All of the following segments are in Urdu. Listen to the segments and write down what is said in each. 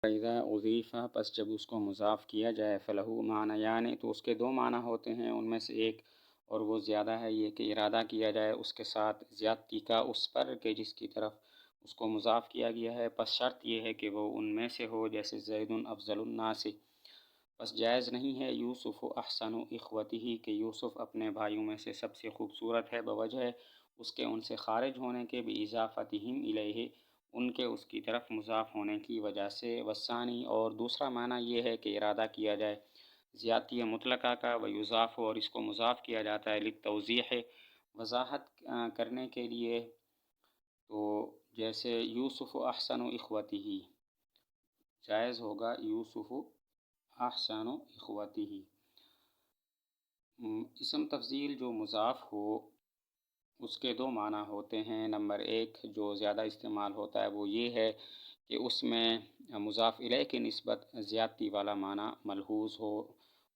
فَإِذَا أُضِیفَ پس جب اس کو مضاف کیا جائے فَلَہُ معنیان تو اس کے دو معنی ہوتے ہیں، ان میں سے ایک اور وہ زیادہ ہے یہ کہ ارادہ کیا جائے اس کے ساتھ زیادتی کا اس پر کہ جس کی طرف اس کو مضاف کیا گیا ہے، پس شرط یہ ہے کہ وہ ان میں سے ہو، جیسے زید افضل الناس۔ پس جائز نہیں ہے یوسف احسن اخوتہ کہ یوسف اپنے بھائیوں میں سے سب سے خوبصورت ہے، بوجہ اس کے ان سے خارج ہونے کے، باضافتہم الیہ ان کے اس کی طرف مضاف ہونے کی وجہ سے، والثانی اور دوسرا معنی یہ ہے کہ ارادہ کیا جائے زیادتی مطلقہ کا، ویضاف اور اس کو مضاف کیا جاتا ہے للتوضیح وضاحت کرنے کے لیے، تو جیسے یوسف احسن اخوتہ جائز ہوگا یوسف احسن اخوتہ۔ اسم تفضیل جو مضاف ہو اس کے دو معنی ہوتے ہیں، نمبر ایک جو زیادہ استعمال ہوتا ہے وہ یہ ہے کہ اس میں مضاف الیہ کی نسبت زیادتی والا معنی ملحوظ ہو،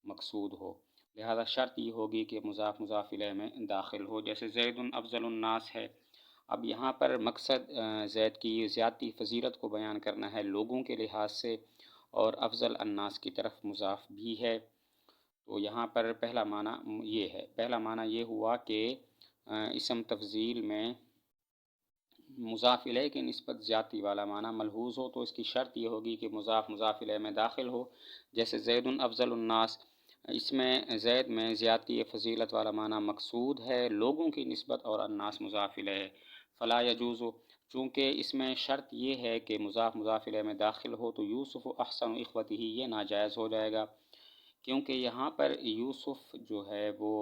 مقصود ہو، لہذا شرط یہ ہوگی کہ مضاف الیہ میں داخل ہو، جیسے زید افضل الناس ہے۔ اب یہاں پر مقصد زید کی زیادتی فضیلت کو بیان کرنا ہے لوگوں کے لحاظ سے، اور افضل الناس کی طرف مضاف بھی ہے، تو یہاں پر پہلا معنی یہ ہوا کہ اسم تفضیل میں مضاف الیہ کی نسبت زیادتی والا معنی ملحوظ ہو، تو اس کی شرط یہ ہوگی کہ مضاف الیہ میں داخل ہو، جیسے زید افضل الناس، اس میں زید میں زیادتی فضیلت والا معنی مقصود ہے لوگوں کی نسبت، اور الناس مضاف الیہ ہے۔ فلا یجوز چونکہ اس میں شرط یہ ہے کہ مضاف الیہ میں داخل ہو، تو یوسف احسن اخوتہ یہ ناجائز ہو جائے گا، کیونکہ یہاں پر یوسف جو ہے وہ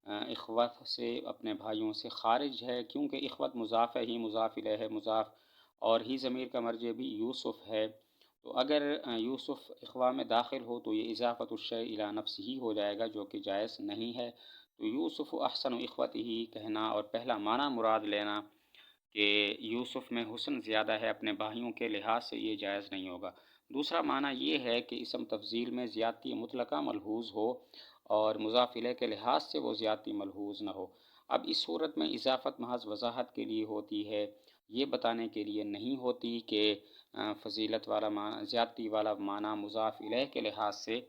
اخوت سے اپنے بھائیوں سے خارج ہے، کیونکہ اخوت مضاف ہی مضاف الیہ ہے، مضاف اور ہی ضمیر کا مرجع بھی یوسف ہے، تو اگر یوسف اخوا میں داخل ہو تو یہ اضافت الشیء الی نفسہ ہی ہو جائے گا، جو کہ جائز نہیں ہے، تو یوسف احسن اخوتہ ہی کہنا اور پہلا معنی مراد لینا کہ یوسف میں حسن زیادہ ہے اپنے بھائیوں کے لحاظ سے، یہ جائز نہیں ہوگا۔ دوسرا معنی یہ ہے کہ اسم تفضیل میں زیادتی مطلقہ ملحوظ ہو اور مضاف الیہ کے لحاظ سے وہ زیادتی ملحوظ نہ ہو۔ اب اس صورت میں اضافت محض وضاحت کے لیے ہوتی ہے، یہ بتانے کے لیے نہیں ہوتی کہ فضیلت والا معنی زیادتی والا معنی مضاف الیہ کے لحاظ سے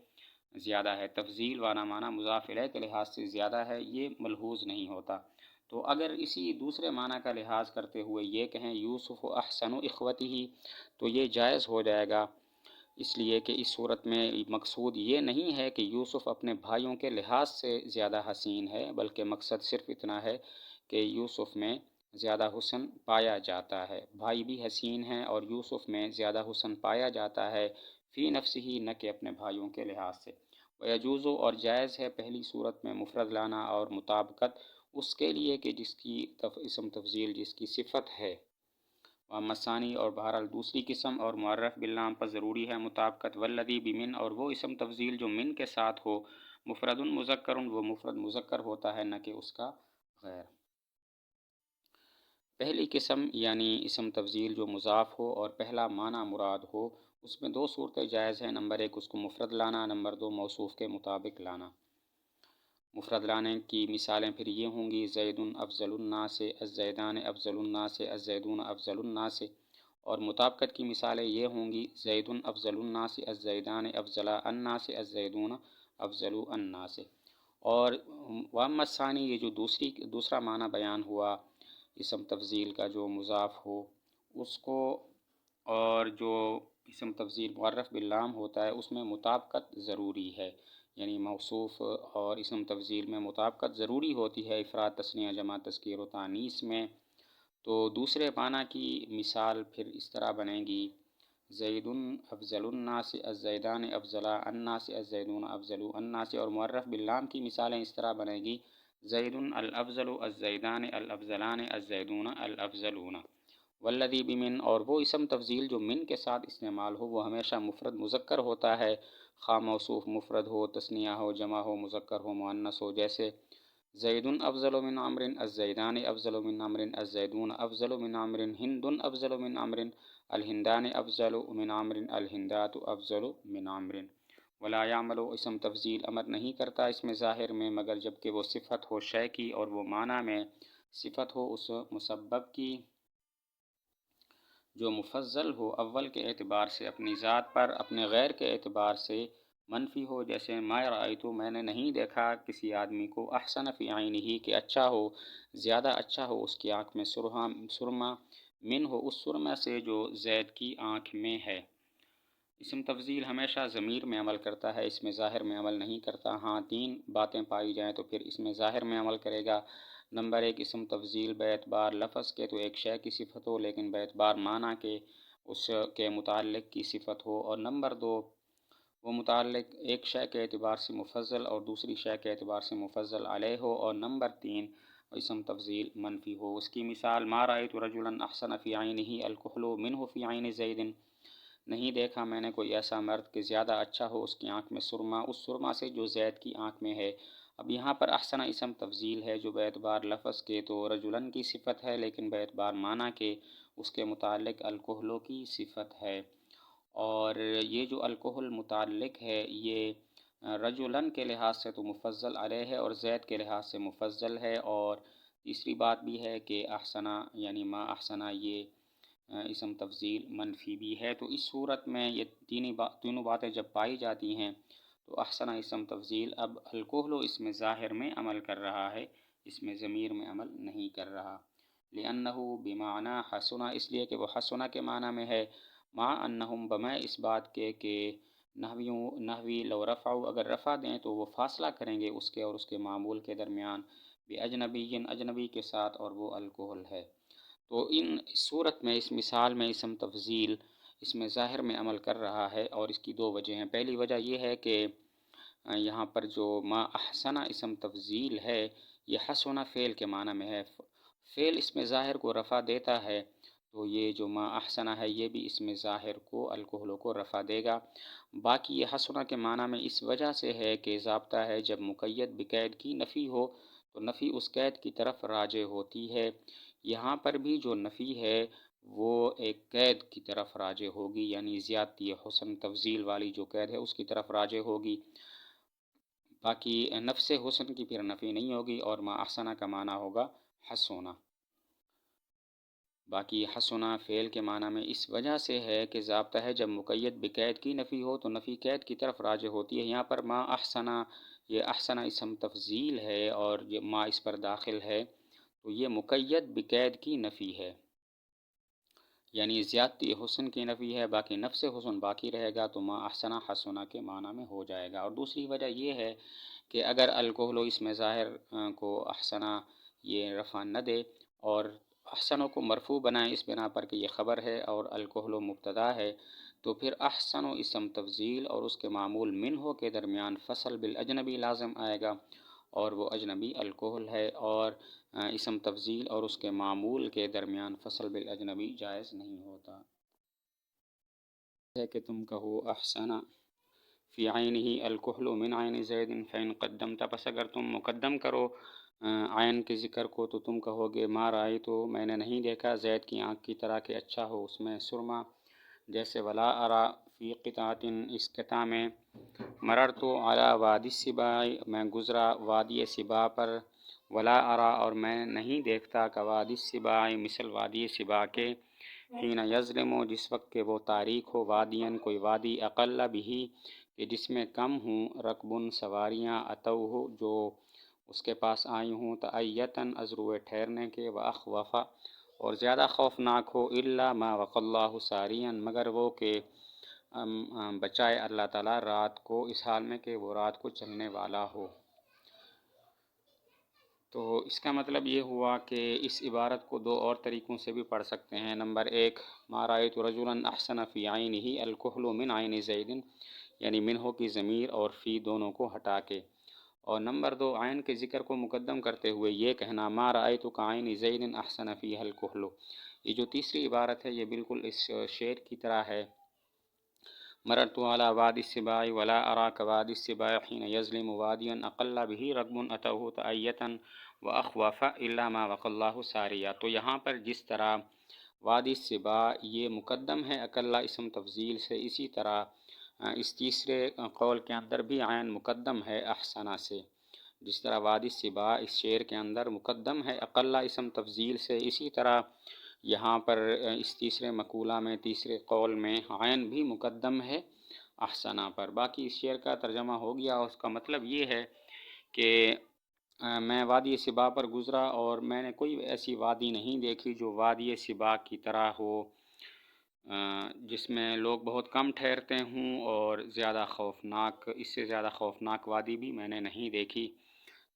زیادہ ہے، تفضیل والا معنی مضاف الیہ کے لحاظ سے زیادہ ہے، یہ ملحوظ نہیں ہوتا۔ تو اگر اسی دوسرے معنی کا لحاظ کرتے ہوئے یہ کہیں یوسف احسن اخوتہ تو یہ جائز ہو جائے گا، اس لیے کہ اس صورت میں مقصود یہ نہیں ہے کہ یوسف اپنے بھائیوں کے لحاظ سے زیادہ حسین ہے، بلکہ مقصد صرف اتنا ہے کہ یوسف میں زیادہ حسن پایا جاتا ہے، بھائی بھی حسین ہیں اور یوسف میں زیادہ حسن پایا جاتا ہے فی نفسہ ہی، نہ کہ اپنے بھائیوں کے لحاظ سے۔ ویجوز اور جائز ہے پہلی صورت میں مفرد لانا اور مطابقت اس کے لیے کہ جس کی اسم تفضیل جس کی صفت ہے، مسانی اور بہرحال دوسری قسم اور معرف باللام پر ضروری ہے مطابقت، والذی بمن اور وہ اسم تفضیل جو من کے ساتھ ہو، مفرد مذکر وہ مفرد مذکر ہوتا ہے نہ کہ اس کا غیر۔ پہلی قسم یعنی اسم تفضیل جو مضاف ہو اور پہلا معنی مراد ہو، اس میں دو صورتیں جائز ہیں، نمبر ایک اس کو مفرد لانا، نمبر دو موصوف کے مطابق لانا۔ مفرد لانے کی مثالیں پھر یہ ہوں گی زید افضل الناس، الزیدان افضل الناس، الزیدون افضل الناس، اور مطابقت کی مثالیں یہ ہوں گی زید افضل الناس، الزیدان افضل الناس، الزیدون افضل الناس۔ اور واما الثانی یہ جو دوسرا معنی بیان ہوا اسم تفضیل کا جو مضاف ہو اس کو، اور جو اسم تفضیل معرف باللام ہوتا ہے اس میں مطابقت ضروری ہے، یعنی موصوف اور اسم تفضیل میں مطابقت ضروری ہوتی ہے افراد تثنیہ جمع تذکیر و تانیث میں، تو دوسرے معنی کی مثال پھر اس طرح بنے گی زید افضل الناس، الزیدان افضل الناس، الزیدون افضل الناس، اور معرف باللام کی مثالیں اس طرح بنے گی زید الافضل، الزیدان الافضلان، الزیدون الافضلون۔ والذی بمن اور وہ اسم تفضیل جو من کے ساتھ استعمال ہو وہ ہمیشہ مفرد مذکر ہوتا ہے، خواہ موصوف مفرد ہو، تثنیہ ہو، جمع ہو، مذکر ہو، مؤنث ہو، جیسے زید افضل من عمرو، الزیدان افضل من عمرو، الزیدون افضل من عمرو، ہند افضل من عمرو، الہندان افضل من عمرو، الہندات افضل من عمرو۔ ولا یعمل اسم تفضیل امر نہیں کرتا اس میں ظاہر میں مگر جب کہ وہ صفت ہو شے کی اور وہ معنی میں صفت ہو اس مسبب کی، جو مفضل ہو اول کے اعتبار سے اپنی ذات پر، اپنے غیر کے اعتبار سے منفی ہو، جیسے ما رأیتو میں نے نہیں دیکھا کسی آدمی کو، احسن فی عینہ کہ اچھا ہو، زیادہ اچھا ہو اس کی آنکھ میں، سرما من ہو اس سرما سے جو زید کی آنکھ میں ہے۔ اسم تفضیل ہمیشہ ضمیر میں عمل کرتا ہے، اس میں ظاہر میں عمل نہیں کرتا۔ ہاں 3 باتیں پائی جائیں تو پھر اس میں ظاہر میں عمل کرے گا۔ نمبر 1 اسم تفضیل بیعتبار لفظ کے تو ایک شے کی صفت ہو، لیکن بیعتبار معنی کے اس کے متعلق کی صفت ہو۔ اور نمبر 2 وہ متعلق ایک شے کے اعتبار سے مفضل اور دوسری شے کے اعتبار سے مفضل علیہ ہو۔ اور نمبر 3 اسم تفضیل منفی ہو۔ اس کی مثال ما رأیت رجلا احسن فی عینہ الکحل منہ فی عین زید، نہیں دیکھا میں نے کوئی ایسا مرد کہ زیادہ اچھا ہو اس کی آنکھ میں سرما، اس سرما سے جو زید کی آنکھ میں ہے۔ اب یہاں پر احسن اسم تفضیل ہے جو بیعتبار لفظ کے تو رجلن کی صفت ہے، لیکن بیعتبار معنی کے اس کے متعلق الکحل کی صفت ہے۔ اور یہ جو الکحل متعلق ہے یہ رجلن کے لحاظ سے تو مفضل علیہ ہے اور زید کے لحاظ سے مفضل ہے۔ اور تیسری بات بھی ہے کہ احسنہ یعنی ما احسنہ یہ اسم تفضیل منفی بھی ہے۔ تو اس صورت میں یہ تینوں باتیں جب پائی جاتی ہیں تو احسنہ اسم تفضیل اب الکحل اس میں ظاہر میں عمل کر رہا ہے، اس میں ضمیر میں عمل نہیں کر رہا۔ لأنہ بمعنی حسنہ اس لیے کہ وہ حسنہ کے معنی میں ہے، مع انہم بمع اس بات کے کہ نحوی لو رفعوا اگر رفع دیں تو وہ فاصلہ کریں گے اس کے اور اس کے معمول کے درمیان، باجنبی اجنبی کے ساتھ، اور وہ الکحل ہے۔ تو ان صورت میں اس مثال میں اسم تفضیل اس میں ظاہر میں عمل کر رہا ہے، اور اس کی 2 وجہ ہیں۔ پہلی وجہ یہ ہے کہ یہاں پر جو ما احسنہ اسم تفضیل ہے یہ حسنہ فعل کے معنی میں ہے، فعل اس میں ظاہر کو رفع دیتا ہے، تو یہ جو ما احسنہ ہے یہ بھی اس میں ظاہر کو الکحل کو رفع دے گا۔ باقی یہ حسنہ کے معنی میں اس وجہ سے ہے کہ ضابطہ ہے جب مقید بقید کی نفی ہو تو نفی اس قید کی طرف راجع ہوتی ہے۔ یہاں پر بھی جو نفی ہے وہ ایک قید کی طرف راجع ہوگی، یعنی زیادتی حسن تفضیل والی جو قید ہے اس کی طرف راجع ہوگی۔ باقی نفس حسن کی پھر نفی نہیں ہوگی، اور ما احسنہ کا معنی ہوگا حسنہ۔ باقی حسنہ فعل کے معنی میں اس وجہ سے ہے کہ ضابطہ ہے جب مقید بقید کی نفی ہو تو نفی قید کی طرف راجع ہوتی ہے۔ یہاں پر ما احسنہ یہ احسنہ اسم تفضیل ہے اور یہ ما اس پر داخل ہے، تو یہ مقید بقید کی نفی ہے، یعنی زیادتی حسن کی نفی ہے، باقی نفس حسن باقی رہے گا، تو ما احسنہ حسنہ کے معنی میں ہو جائے گا۔ اور دوسری وجہ یہ ہے کہ اگر الکحل اس میں ظاہر کو احسنہ یہ رفع نہ دے اور احسنوں کو مرفوع بنائیں اس بنا پر کہ یہ خبر ہے اور الکحل مبتدا ہے، تو پھر احسن اسم تفضیل اور اس کے معمول منہ کے درمیان فصل بالاجنبی لازم آئے گا، اور وہ اجنبی الکحل ہے، اور اسم تفضیل اور اس کے معمول کے درمیان فصل بالاجنبی جائز نہیں ہوتا ہے کہ تم کہو احسن فی عینہ الکحل من عین زید فإن قدمت، پس اگر تم مقدم کرو عین کے ذکر کو تو تم کہو گے ما رأیتو میں نے نہیں دیکھا زید کی آنکھ کی طرح کہ اچھا ہو اس میں سرما، جیسے ولا ارا فی قطعۃ اس قطع میں، مررت علی وادی السباع میں گزرا وادی سباع پر، ولا ارا اور میں نہیں دیکھتا کہ وادی السباع مثل وادی سباع کے، حین یظلم جس وقت کہ وہ تاریک ہو، وادین کوئی وادی، اقل بھی کہ جس میں کم ہوں، رکبن سواریاں، اتوہ جو اس کے پاس آئی ہوں، تعیتاً از روئے ٹھہرنے کے، واخوفا اور زیادہ خوفناک ہو، الا ما وقی اللہ ساریاً مگر وہ کہ بچائے اللہ تعالیٰ رات کو، اس حال میں کہ وہ رات کو چلنے والا ہو۔ تو اس کا مطلب یہ ہوا کہ اس عبارت کو 2 اور طریقوں سے بھی پڑھ سکتے ہیں۔ نمبر 1 ما رأیت رجلا احسن فی عینہ الکحل من عین زید، یعنی منہ کی ضمیر اور فی دونوں کو ہٹا کے، اور نمبر 2 عین کے ذکر کو مقدم کرتے ہوئے یہ کہنا ما رأیت کعین زید احسن فیہ الکحل۔ یہ جو تیسری عبارت ہے یہ بالکل اس شعر کی طرح ہے، مررت علی وادی السباع ولا ارا كوادی السباع حين يظلم واديا اقل به ركب اتوه تعیتا واخوفا الا ما وقى الله ساریا۔ تو یہاں پر جس طرح وادی السباع یہ مقدم ہے اقلا اسم تفضیل سے، اسی طرح اس تیسرے قول کے اندر بھی عین مقدم ہے احسنہ سے، جس طرح وادی السباع اس شعر کے اندر مقدم ہے اقلا اسم تفضیل سے، اسی طرح یہاں پر اس تیسرے مقولہ میں، تیسرے قول میں عین بھی مقدم ہے احسنہ پر۔ باقی اس شعر کا ترجمہ ہو گیا، اس کا مطلب یہ ہے کہ میں وادی سبا پر گزرا اور میں نے کوئی ایسی وادی نہیں دیکھی جو وادی سبا کی طرح ہو، جس میں لوگ بہت کم ٹھہرتے ہوں، اور زیادہ خوفناک، اس سے زیادہ خوفناک وادی بھی میں نے نہیں دیکھی۔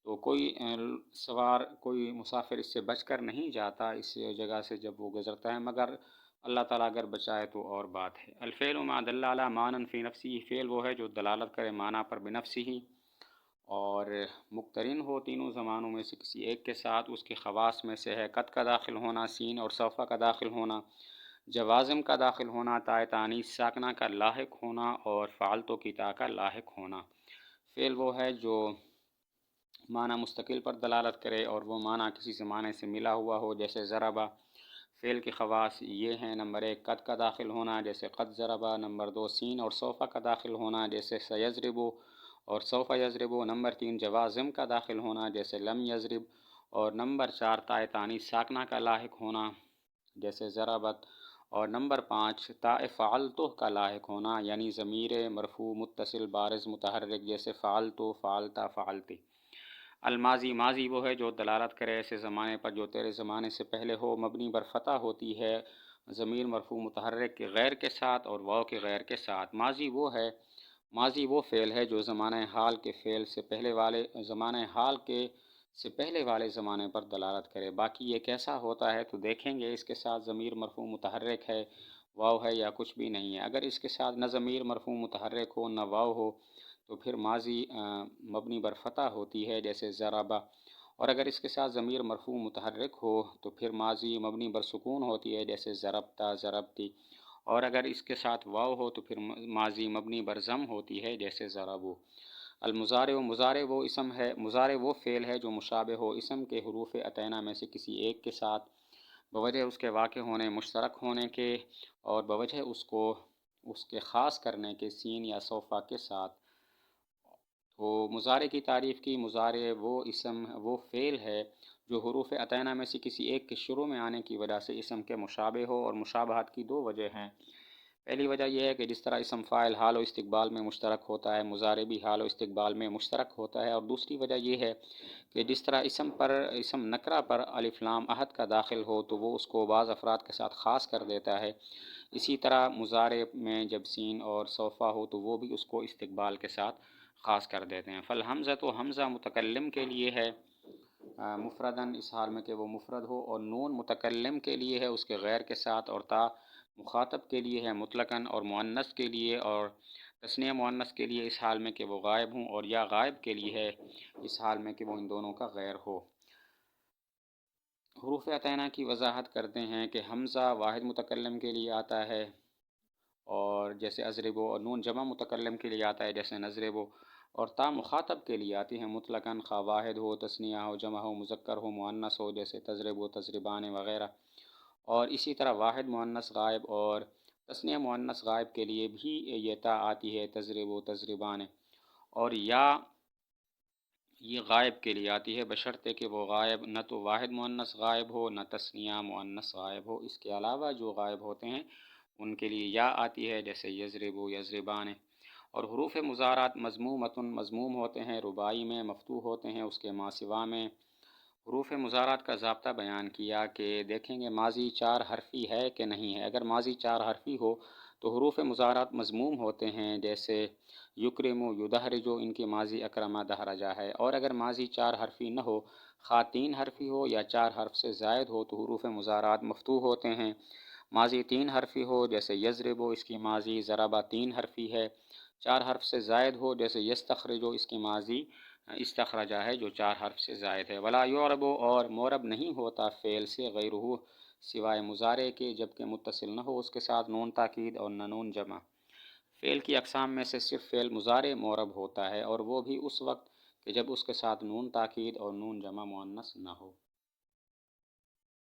تو کوئی سوار، کوئی مسافر اس سے بچ کر نہیں جاتا اس جگہ سے جب وہ گزرتا ہے، مگر اللہ تعالیٰ اگر بچائے تو اور بات ہے۔ الفعل ما دل علی معنی فی نفسی، فعل وہ ہے جو دلالت کرے معنی پر بنفسی ہی، اور مقترن ہو تینوں زمانوں میں سے کسی ایک کے ساتھ۔ اس کے خواص میں سے ہے قد کا داخل ہونا، سین اور سوف کا داخل ہونا، جوازم کا داخل ہونا، تائے تانیث ساکنہ کا لاحق ہونا، اور فعلتو کی تا کا لاحق ہونا۔ فعل وہ ہے جو معنی مستقل پر دلالت کرے اور وہ معنی کسی سے معنی سے ملا ہوا ہو، جیسے ضربہ۔ فعل کے خواص یہ ہیں: نمبر 1 قد کا داخل ہونا، جیسے قد ضربہ۔ نمبر 2 سین اور سوف کا داخل ہونا، جیسے سیضرب اور سوف یضرب۔ نمبر 3 جوازم کا داخل ہونا، جیسے لم یضرب۔ اور نمبر 4 تائے تانیث ساکنہ کا لاحق ہونا، جیسے ضربت۔ اور نمبر 5 تاء فعلتو کا لاحق ہونا، یعنی ضمیر مرفوع متصل بارز متحرک، جیسے فعلتو، فعلتا، فعلتی۔ الماضی، ماضی وہ ہے جو دلالت کرے ایسے زمانے پر جو تیرے زمانے سے پہلے ہو، مبنی بر فتح ہوتی ہے ضمیر مرفوع متحرک کے غیر کے ساتھ اور واو کے غیر کے ساتھ۔ ماضی وہ فعل ہے جو زمانہ حال کے فعل سے پہلے والے زمانے پر دلالت کرے۔ باقی یہ کیسا ہوتا ہے تو دیکھیں گے، اس کے ساتھ ضمیر مرفوع متحرک ہے، واو ہے یا کچھ بھی نہیں ہے۔ اگر اس کے ساتھ نہ ضمیر مرفوع متحرک ہو نہ واو ہو تو پھر ماضی مبنی بر فتح ہوتی ہے، جیسے ضربہ۔ اور اگر اس کے ساتھ ضمیر مرفوع متحرک ہو تو پھر ماضی مبنی بر سکون ہوتی ہے، جیسے ضربتا، ضربتی۔ اور اگر اس کے ساتھ واو ہو تو پھر ماضی مبنی بر ضم ہوتی ہے، جیسے ضربو۔ المضارع، مضارع وہ فعل ہے جو مشابہ ہو اسم کے حروف عطینہ میں سے کسی ایک کے ساتھ، بوجہ اس کے واقع ہونے، مشترک ہونے کے، اور بوجہ اس کے خاص کرنے کے، سین یا صوفہ کے ساتھ۔ تو مضارع کی تعریف کی: مضارع وہ فعل ہے جو حروف عطینہ میں سے کسی ایک کے شروع میں آنے کی وجہ سے اسم کے مشابہ ہو، اور مشابہت کی دو وجہ ہیں۔ پہلی وجہ یہ ہے کہ جس طرح اسم فاعل حال و استقبال میں مشترک ہوتا ہے، مضارع بھی حال و استقبال میں مشترک ہوتا ہے۔ اور دوسری وجہ یہ ہے کہ جس طرح اسم نکرہ پر الف لام عہد کا داخل ہو تو وہ اس کو بعض افراد کے ساتھ خاص کر دیتا ہے، اسی طرح مضارع میں جب سین اور صوفہ ہو تو وہ بھی اس کو استقبال کے ساتھ خاص کر دیتے ہیں۔ فالحمزہ تو حمزہ متکلم کے لیے ہے مفردن، اس حال میں کہ وہ مفرد ہو، اور نون متکلم کے لیے ہے اس کے غیر کے ساتھ، اور تا مخاطب کے لیے ہے مطلقاً، اور مؤنث کے لیے اور تثنیہ مؤنث کے لیے اس حال میں کہ وہ غائب ہوں، اور یا غائب کے لیے ہے اس حال میں کہ وہ ان دونوں کا غیر ہو۔ حروف عطینہ کی وضاحت کرتے ہیں کہ حمزہ واحد متکلم کے لیے آتا ہے، اور جیسے اضربو، اور نون جمع متکلم کے لیے آتا ہے جیسے نضربو، اور تا مخاطب کے لیے آتی ہے مطلقاً، خواہ واحد ہو، تثنیہ ہو، جمع ہو، مذکر ہو، مؤنث ہو، جیسے تضرب و تضربان وغیرہ۔ اور اسی طرح واحد مؤنث غائب اور تثنیہ مؤنث غائب کے لیے بھی یہ تا آتی ہے، تضرب و تضربان۔ اور یا یہ غائب کے لیے آتی ہے بشرطے کہ وہ غائب نہ تو واحد مؤنث غائب ہو نہ تثنیہ مؤنث غائب ہو، اس کے علاوہ جو غائب ہوتے ہیں ان کے لیے یا آتی ہے، جیسے یضرب و یضربان۔ اور حروف مضارعات مضموم ہوتے ہیں، رباعی میں مفتوح ہوتے ہیں، اس کے ما سوا میں۔ حروف مضارعات کا ضابطہ بیان کیا کہ دیکھیں گے ماضی 4 حرفی ہے کہ نہیں ہے۔ اگر ماضی 4 حرفی ہو تو حروف مضارعات مضموم ہوتے ہیں، جیسے یکرم، یدہرج، ان کی ماضی اکرمہ دہرجہ ہے۔ اور اگر ماضی 4 حرفی نہ ہو، خواہ 3 حرفی ہو یا 4 حرف سے زائد ہو، تو حروف مضارعات مفتوح ہوتے ہیں۔ ماضی 3 حرفی ہو جیسے یضرب، اس کی ماضی ضربہ 3 حرفی ہے۔ 4 حرف سے زائد ہو جیسے یستخرج، اس کی ماضی استخرجہ ہے جو 4 حرف سے زائد ہے۔ ولا یعرب، اور معرب نہیں ہوتا فعل سے غیرہ سوائے مضارع کے جبکہ متصل نہ ہو اس کے ساتھ نون تاکید اور نہ نون جمع۔ فعل کی اقسام میں سے صرف فعل مضارع معرب ہوتا ہے، اور وہ بھی اس وقت کہ جب اس کے ساتھ نون تاکید اور نون جمع مؤنث نہ ہو۔